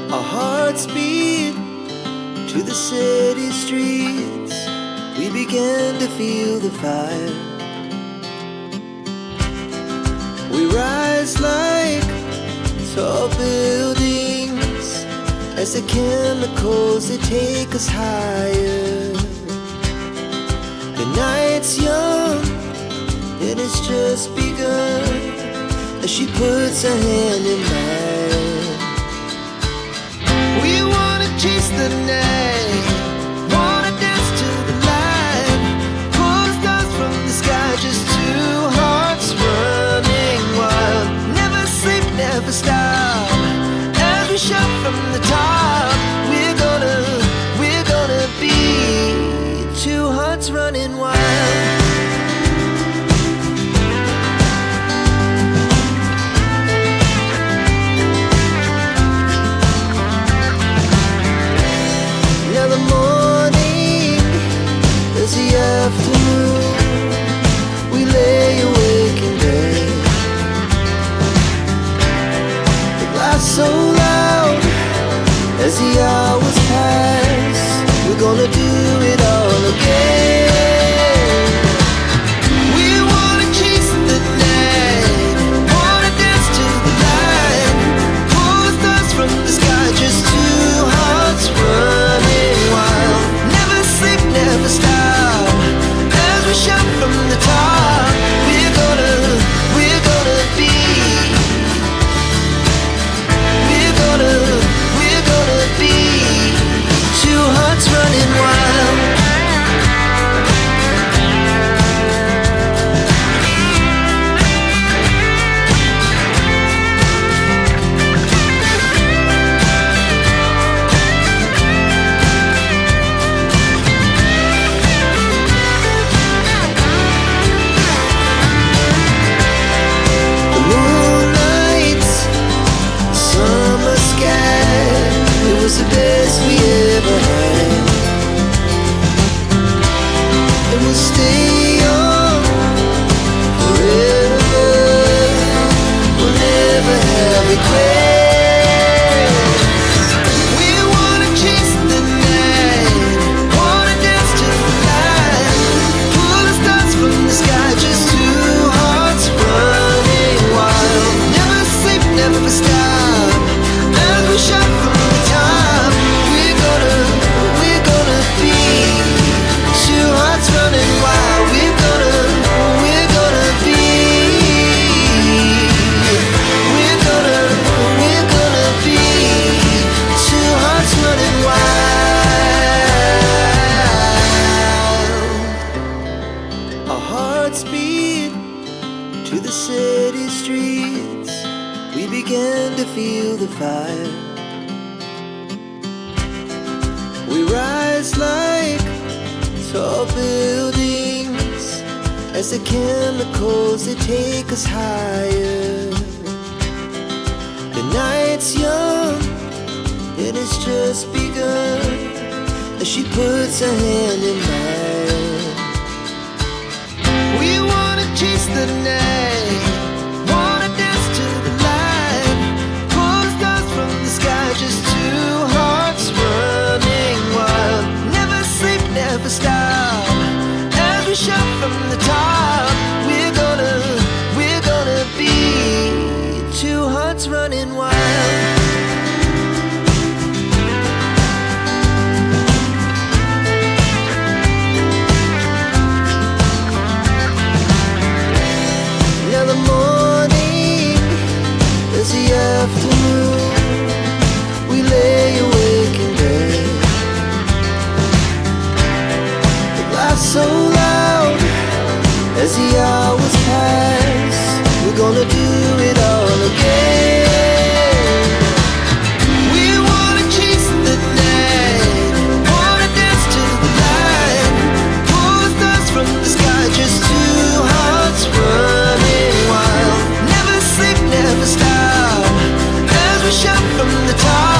Our hearts beat to the city streets. We began to feel the fire. We rise like tall buildings as the chemicals, they take us higher. The night's young and it's just begun as she puts her hand in mine. We wanna chase the night, wanna dance to the light, pull stars from the sky, just two hearts running wild. Never sleep, never stop, as we shout from the top. We're gonna be two hearts running wild. Now the morning is the afternoon. We lay awake in bed. The glass so loud as the hours pass. We're gonna do it all again. We wanna chase the night, wanna dance to the light, pull stars from the sky, just two hearts running wild. Never sleep, never stop, as we shout from the top. We're gonna be. We're gonna be two hearts running wild. The moonlight, summer sky, it was the best we ever had. And we'll stay on forever. We'll never have regrets. We wanna chase the night, wanna dance to the light, pull the stars from the sky, just two hearts running wild. Never sleep, never stop, as we shout from the top. We're gonna be two hearts running wild. We're gonna be. We're gonna be two hearts running wild. Our hearts beat to the city streets. We began to feel the fire. We rise like tall buildings as the chemicals, they take us higher. The night's young and it's just begun as she puts her hand in mine. We wanna chase the night, wanna dance to the light, pull stars from the sky, just two hearts running wild. Never sleep, never stop, as we shout from the top. We're gonna be two hearts running wild. Now the morning is the afternoon. We lay awake in bed. The glass so loud as the hours pass. We're gonna do it all again. We wanna chase the night, wanna dance to the light, pull stars from the sky, just two hearts running wild. Never sleep, never stop, as we shout from the top.